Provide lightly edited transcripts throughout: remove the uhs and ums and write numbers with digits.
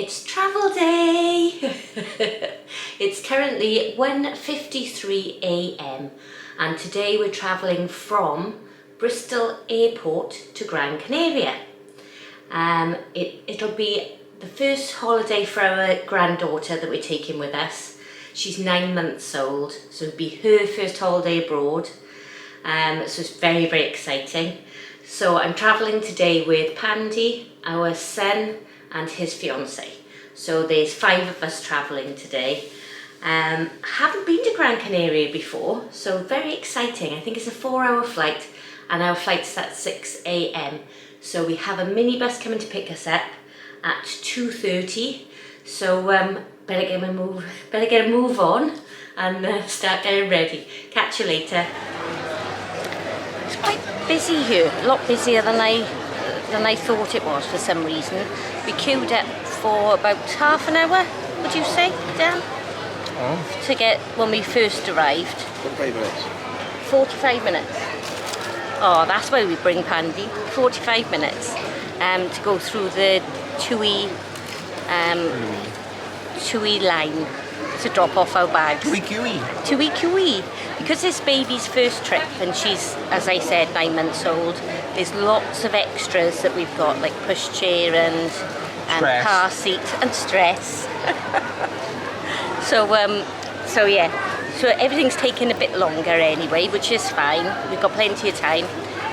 It's travel day! It's currently 1:53 AM and today we're travelling from Bristol Airport to Gran Canaria. It'll be the first holiday for our granddaughter that we're taking with us. She's 9 months old, so it'll be her first holiday abroad. So it's very, very exciting. So I'm travelling today with Pandy, our son, and his fiance. So there's 5 of us travelling today. Haven't been to Gran Canaria before, so very exciting. I think it's a 4-hour flight and our flight's at 6 AM. So we have a minibus coming to pick us up at 2:30. So better get a move on and start getting ready. Catch you later. It's quite busy here, a lot busier than I thought it was for some reason. We queued up for about half an hour, would you say, Dan? Oh. To get when we first arrived. 45 minutes. 45 minutes. Oh, that's why we bring Pandy. 45 minutes to go through the TUI line to drop off our bags. TUI. Because it's baby's first trip and she's, as I said, 9 months old, there's lots of extras that we've got, like pushchair and car seat and stress. So yeah, so everything's taking a bit longer anyway, which is fine. We've got plenty of time,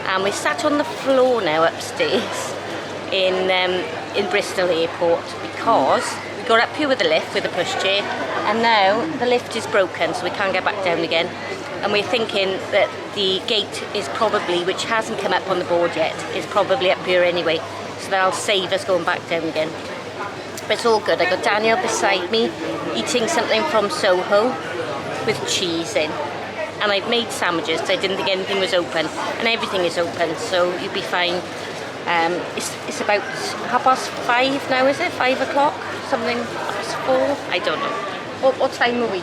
and we're sat on the floor now upstairs in Bristol Airport because we got up here with the lift with the pushchair, and now the lift is broken, so we can't get back down again. And we're thinking that the gate is probably, which hasn't come up on the board yet, is probably up here anyway, so that'll save us going back down again. But it's all good. I got Daniel beside me eating something from Soho with cheese in, and I've made sandwiches because I didn't think anything was open, and everything is open, so you'll be fine. It's about 5:30 now, is it? 5 o'clock? Something, 4? I don't know. What time are we?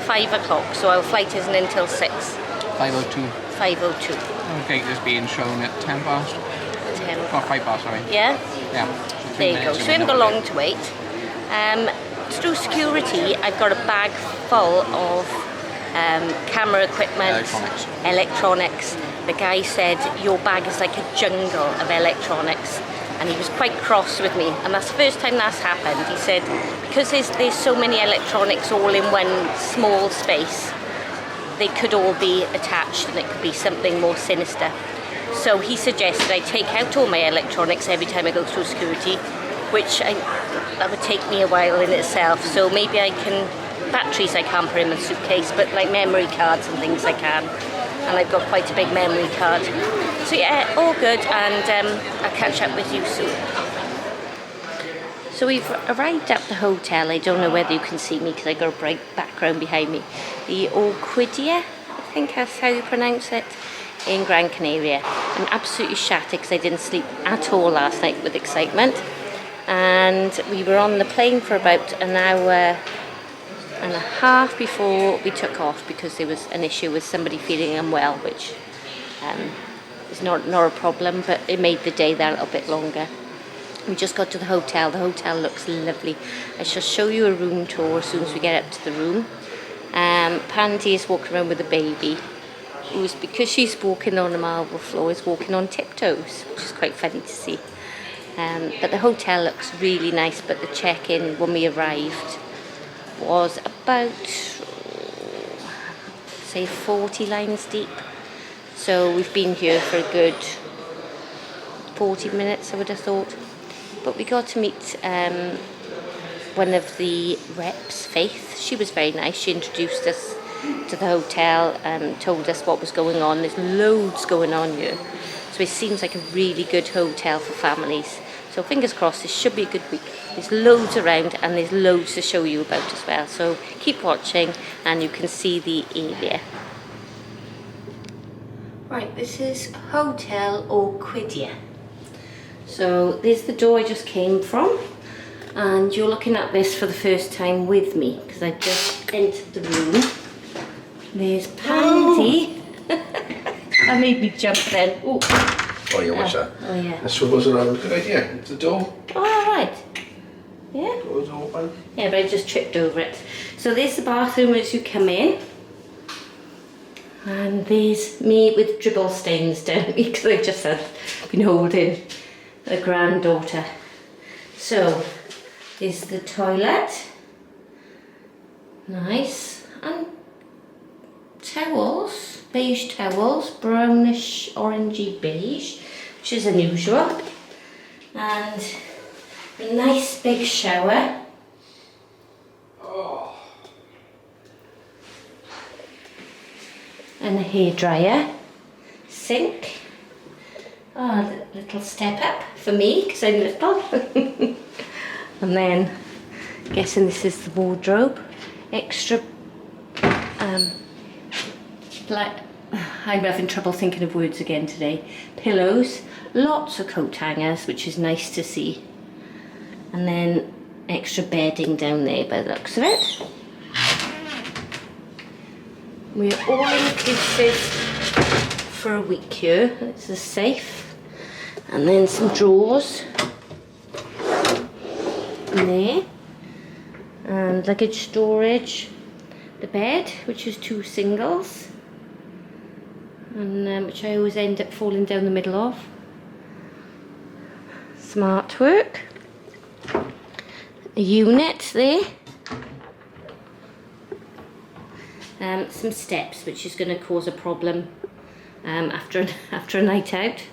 5 o'clock, so our flight isn't until 6. 5:02. 5:02. Okay, just being shown at 10 past. 10 Oh, 5 past, sorry. Yeah? Yeah. So there you go. So we haven't got long to wait. Through security, I've got a bag full of camera equipment, electronics. The guy said, your bag is like a jungle of electronics. And he was quite cross with me, and that's the first time that's happened. He said, because there's so many electronics all in one small space, they could all be attached and it could be something more sinister. So he suggested I take out all my electronics every time I go through security, which that would take me a while in itself. So maybe batteries I can't put in my suitcase, but like memory cards and things I can. And I've got quite a big memory card. So yeah, all good, and I'll catch up with you soon. So we've arrived at the hotel. I don't know whether you can see me because I've got a bright background behind me. The Orquídea, I think that's how you pronounce it, in Gran Canaria. I'm absolutely shattered because I didn't sleep at all last night with excitement. And we were on the plane for about an hour and a half before we took off because there was an issue with somebody feeling unwell, which is not a problem, but it made the day that little bit longer. We just got to the hotel. The hotel looks lovely. I shall show you a room tour as soon as we get up to the room. Pandy is walking around with a baby, who's, because she's walking on a marble floor, is walking on tiptoes, which is quite funny to see. But the hotel looks really nice, but the check-in when we arrived was about, say, 40 lines deep. So we've been here for a good 40 minutes, I would have thought. But we got to meet one of the reps, Faith. She was very nice. She introduced us to the hotel and told us what was going on. There's loads going on here. So it seems like a really good hotel for families. So fingers crossed, this should be a good week. There's loads around and there's loads to show you about as well. So keep watching and you can see the area. Right, this is Hotel Orquídea. So there's the door I just came from. And you're looking at this for the first time with me because I just entered the room. There's Pandy. That made me jump then. Ooh. Oh, yeah, watch that. Oh, yeah. This one wasn't a good idea. It's the door. Oh, all right. doors open. Yeah, but I just tripped over it. So there's the bathroom as you come in. And there's me with dribble stains down me because I've just been holding a granddaughter. So there's the toilet. Nice. And towels, beige towels, brownish orangey beige, which is unusual. And a nice big shower. Oh. And a hairdryer. Sink. Oh, a little step up for me because I'm little. And then, guessing this is the wardrobe. Extra black. I'm having trouble thinking of words again today. Pillows, lots of coat hangers, which is nice to see. And then extra bedding down there by the looks of it. We're all inclusive for a week here. It's a safe. And then some drawers. In there. And luggage storage. The bed, which is 2 singles. And which I always end up falling down the middle of. Some artwork. A unit there. Some steps, which is going to cause a problem after a night out.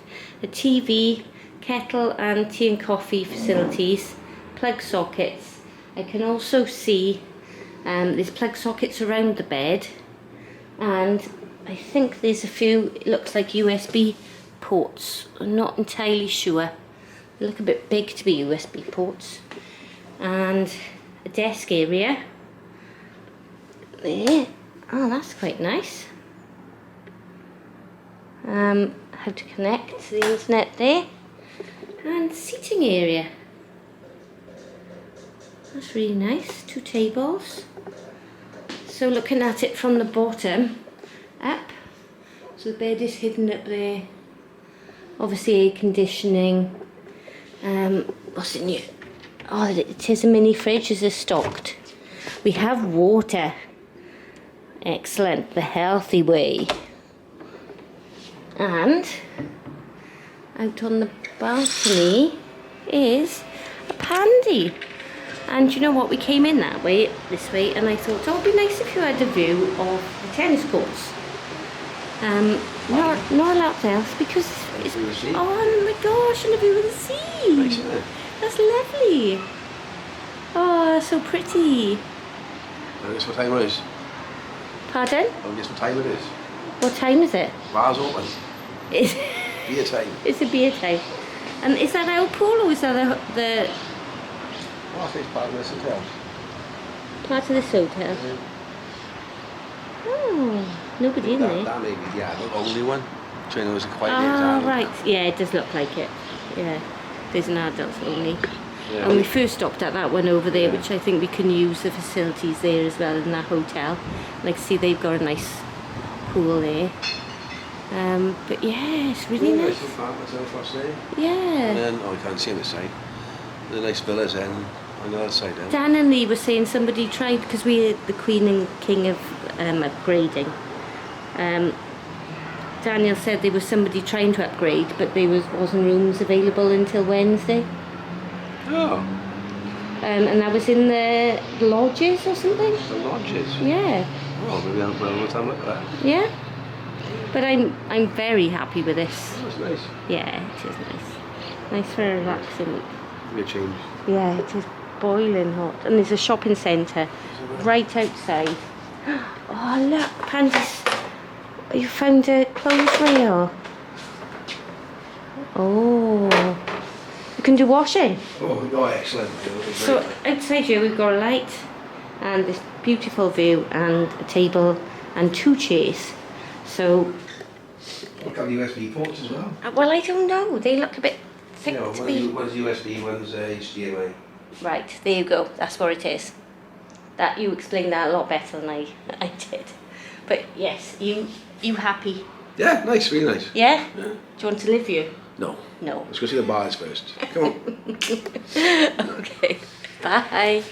A TV, kettle and tea and coffee facilities. Plug sockets. I can also see there's plug sockets around the bed, and I think there's a few, it looks like USB ports. I'm not entirely sure. They look a bit big to be USB ports. And a desk area. There. Oh, that's quite nice. How to connect to the internet there. And seating area. That's really nice. 2 tables. So looking at it from the bottom up. So the bed is hidden up there. Obviously air conditioning. What's in here? Oh, it is a mini fridge. Is stocked? We have water. Excellent. The healthy way. And out on the balcony is a pandy. And you know what? We came in this way, and I thought, oh, it'd be nice if you had a view of the tennis courts. Not a lot else because it's. Oh my gosh, and a view of the sea. Nice, isn't it? That's lovely. Oh, so pretty. Guess what time it is? Pardon? Guess what time it is? What time is it? Bars open. It's Beer time. it's a beer time. And is that our pool or is that the Oh, I think it's part of this hotel. part of this hotel? Yeah. Oh, nobody in there. That may be the only one. So you know, it's quite Ah, right. Yeah, it does look like it. Yeah, there's an adults only. Yeah. And we first stopped at that one over there, which I think we can use the facilities there as well in that hotel. Like, see, they've got a nice pool there. But yeah, it's really nice. Nice apartments across there. Yeah. And then, oh, I can't see on this side. The nice villas then on the other side then. Dan and Lee were saying somebody tried, because we're the Queen and King of upgrading. Daniel said there was somebody trying to upgrade, but there wasn't rooms available until Wednesday. Oh. And that was in the lodges or something. The lodges? Yeah. Oh, maybe I'll have a time look at that. Yeah. But I'm very happy with this. Oh, that's nice. Yeah, it is nice. Nice for a relaxing. Give me a change. Yeah, it is boiling hot. And there's a shopping centre right outside. Oh look, Pandy's, you found a clothes rail. Oh, you can do washing. Oh, excellent. So outside here we've got a light and this beautiful view and a table and 2 chairs. So, We've got USB ports as well. well, I don't know. They look a bit thick Yeah, to be. one's USB, one's HDMI. Right, there you go. That's what it is. That you explained that a lot better than I did. But yes, you happy? Yeah, nice, really nice. Yeah? Yeah. Do you want to live here? No. No. Let's go see the bars first. Come on. Okay. Bye.